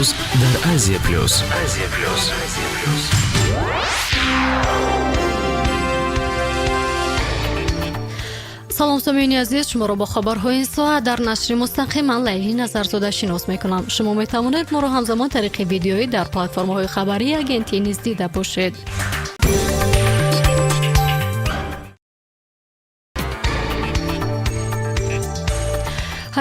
امروز در آسیا پلاس. салом сомиёни азиз, шуморо бо хабарҳои ин соат дар нашри мустақим ман Лайли Назарзода шинос мекунам. Шумо метавонед моро ҳамзамон тариқи видеоӣ дар платформаҳои хабарии агентии низ дида бошед.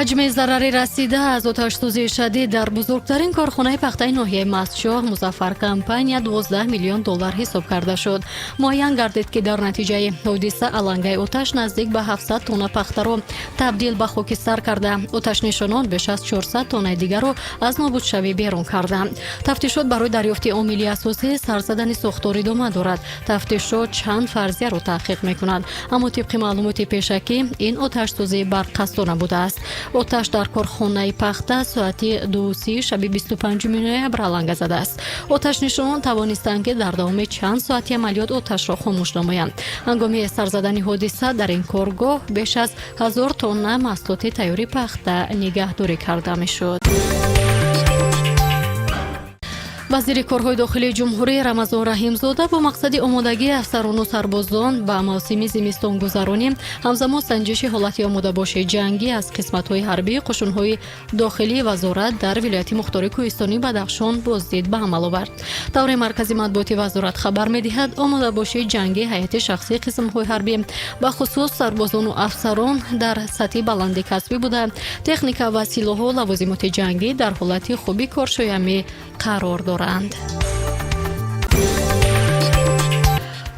ҳаҷми зарари расида аз оташсӯзии шадид дар бузургтарин корхонаи пахтаи ноҳияи Мастчоҳ Музаффар компания $12 миллион ҳисоб карда шуд. муайян гардид ки дар натиҷаи ҳодиса алангаи оташ наздик ба 700 тонна пахтаро табдил ба хокистар карда, оташнишонон беш аз 400 тоннаи дигарро аз нобудшавӣ берун карда. тафтишот барои дарёфти омили асосӣ сарзадани сохтор идома дорад. тафтишот чанд фарзияро таҳқиқ мекунад, аммо тибқи маълумоти пешакӣ ин оташсӯзӣ барқасдона будааст. оташ дар корхонаи пахта соати 2:30 шаби 25 ноябр аланга задааст. оташнишонон тавонистанд ки дар давоми чанд соати амалиёт оташро хомӯш намоянд. ҳангоми сарзадани ҳодиса дар ин коргоҳ беш аз 1000 тонна маҳсулоти тайёри пахта нигаҳдорӣ карда мешуд. вазири корҳои дохилии ҷумҳурӣ Рамазон Раҳимзода бо мақсади омодагии афсарону сарбозон ба мавсими зимистонгузаронӣ ҳамзамон санҷиши ҳолати омодабошии ҷангӣ аз қисматҳои ҳарбии қушунҳои дохилии вазорат дар вилояти мухтори кӯҳистони Бадахшон боздид ба амал овард. тавре маркази матбуоти вазорат хабар медиҳад, омодабошии ҷангии ҳайати шахсии қисмҳои ҳарбӣ ба хусус сарбозону афсарон дар сатҳи баланди касбӣ буда, техника ва силоҳу лавозимоти ҷангӣ дар ҳолати хуби коршоямӣ қарор доранд.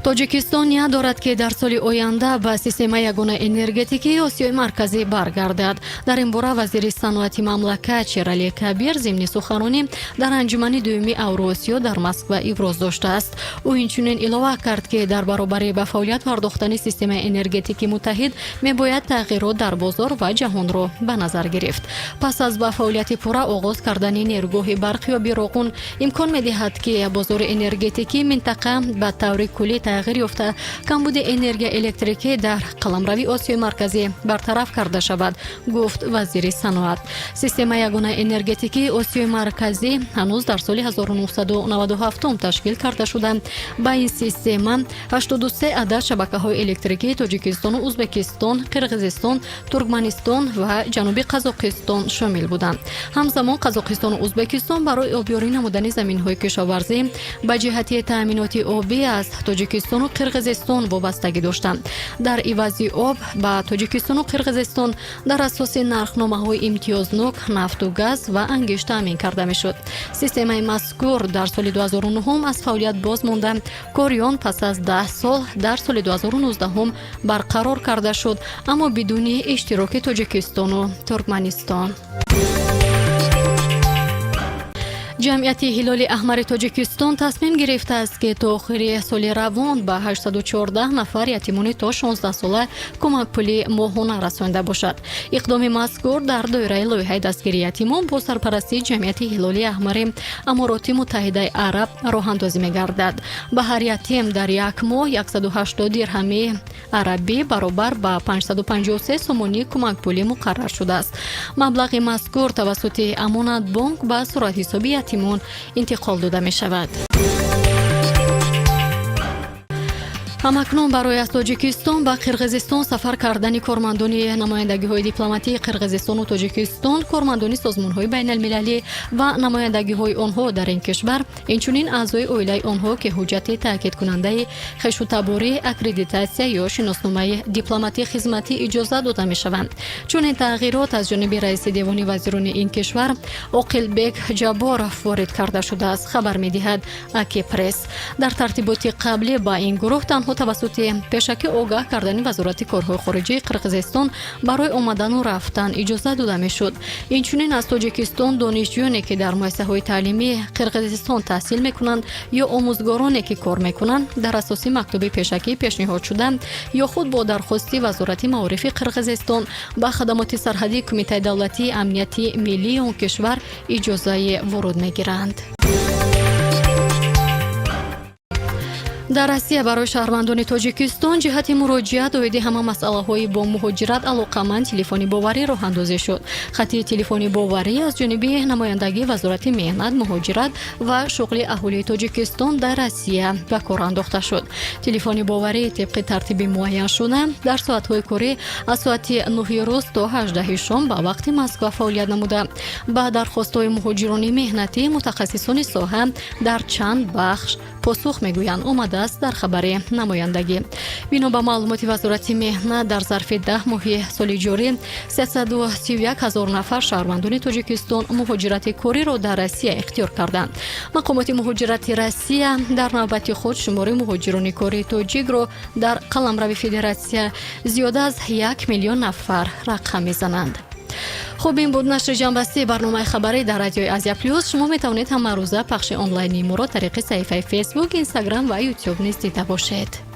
тоҷикистон ният дорад ки дар соли оянда ба системаи ягона энергетикии Осиёи марказӣ баргардад. дар ин бора вазири саноати мамлакат Шерали Кабир зимни суханронӣ дар анҷумани дуюми Авроосиё дар Москва иброз доштааст. ӯ инчунин илова кард ки дар баробари ба фаъолият пардохтани системаи энергетикии муттаҳид мебояд тағйирот дар бозор ва ҷаҳонро ба назар гирифт. пас аз ба фаъолияти пурра оғоз кардани нерӯгоҳи барқиёби Роғун имкон медиҳад ки бозори энергетикии минтақа ба таври куллӣ тағйир ёфта, камбуди энергия электрикӣ дар қаламрави Осиёи марказӣ бартараф карда шавад, гуфт вазири саноат. системаи ягонаи энергетикии Осиёи марказӣ ҳанӯз дар соли 1997 ташкил карда шуда, ба ин система 83 адад шабакаҳои электрикии Тоҷикистону Узбекистон, Қирғизистон, Туркманистон ва Ҷануби Қазоқистон шомил буданд. ҳамзамон Қазоқистону Узбекистон барои обёрӣ намудани заминҳои кишоварзӣ ба ҷиҳати таъминоти обӣ аз Тоҷикистону Қирғизистон вобастагӣ доштанд. дар ивази об ба Тоҷикистону Қирғизистон дар асоси нархномаҳои имтиёзнок, нафту газ ва ангиш таъмин карда мешуд. системаи мазкур дар соли 2009 аз фаъолият боз монда, кори он пас аз 10 сол дар соли 2019 барқарор карда шуд, аммо бидуни иштироки Тоҷикистону Туркманистон. ҷамъияти ҳилоли аҳмари Тоҷикистон тасмим гирифтааст ки то охири соли равон ба 814 нафар ятимони то 16 сола кӯмакпулӣ моҳона расонида бошад. иқдоми мазкур дар доираи лоиҳаи дастгирии ятимон бо сарпарастии ҷамъияти ҳилоли аҳмари Амороти Муттаҳидаи Араб роҳандозӣ мегардад. ба ҳар ятим дар як моҳ 180 дирҳами арабӣ баробар ба 553 сомонӣ кӯмакпулӣ муқаррар шудааст. маблағи мазкур тавассути Амонатбонк ба суратҳисоби ятимон интиқол дода мешавад. ҳамакнун барои аз Тоҷикистон ба Қирғизистон сафар кардани кормандони намояндагиҳои дипломатии Қирғизистону Тоҷикистон, кормандони созмонҳои байналмилалӣ ва намояндагиҳои онҳо дар ин кишвар, инчунин аъзои оилаи онҳо ки ҳуҷҷати таъкидкунандаи хешутаборӣ, аккредитатсия ё шиносномаи дипломатии хизматӣ иҷоза дода мешаванд. чунин тағйирот аз ҷониби раиси Девони вазирони ин кишвар Оқилбек Ҷаборов ворид карда шудааст, хабар медиҳад Аки пресс. дар тартиботи қаблӣ ба ин гурӯҳ танҳо тавассути пешакӣ огаҳ кардани вазорати корҳои хориҷии Қирғизистон барои омадану рафтан иҷоза дода мешуд. инчунин аз Тоҷикистон донишҷӯёне ки дар муассисаҳои таълимии Қирғизистон таҳсил мекунанд ё омӯзгороне ки кор мекунанд дар асоси мактуби пешакӣ пешниҳод шуда ё худ бо дархости вазорати маорифи Қирғизистон ба хадамоти сарҳадии Кумитаи давлатии амнияти миллии он кишвар иҷозаи воруд мегиранд. дар Россия барои шаҳрвандони Тоҷикистон ҷиҳати муроҷиат оиди ҳама масъалаҳои бо муҳоҷират алоқаманд телефони боварӣ роҳандозӣ шуд. Хати телефони боварӣ аз ҷониби намояндагии Вазорати меҳнат, муҳоҷират ва шуғли аҳолии Тоҷикистон дар Россия ба кор андохта шуд. Телефони боварӣ тибқи тартиби муайяншуда дар соатҳои корӣ аз соати 9 рӯз то 18 шом ба вақти Москва фаъолият намуда ба дархостҳои муҳоҷирони меҳнатӣ мутахассисони соҳа дар чанд бахш посух мегӯянд, омадааст дар хабари намояндагӣ. Бино ба маълумоти Вазорати меҳнат, дар зарфи 10 моҳи соли ҷорӣ 331 000 нафар шаҳрвандони Тоҷикистон муҳоҷирати кориро дар Россия ихтиёр карданд. Мақомоти муҳоҷирати Россия дар навбати худ шумори муҳоҷирони кории тоҷикро дар қаламрави федератсия зиёда аз 1 миллион нафар рақам мезананд. خب این بود نشر جنبستی برنامه خبری در رادیوی آزیا پلوس. شما میتوانید هم روزه پخش آنلاینی ما را طریق صفحه فیسبوک، اینستاگرام و یوتیوب نیز دیده باشید.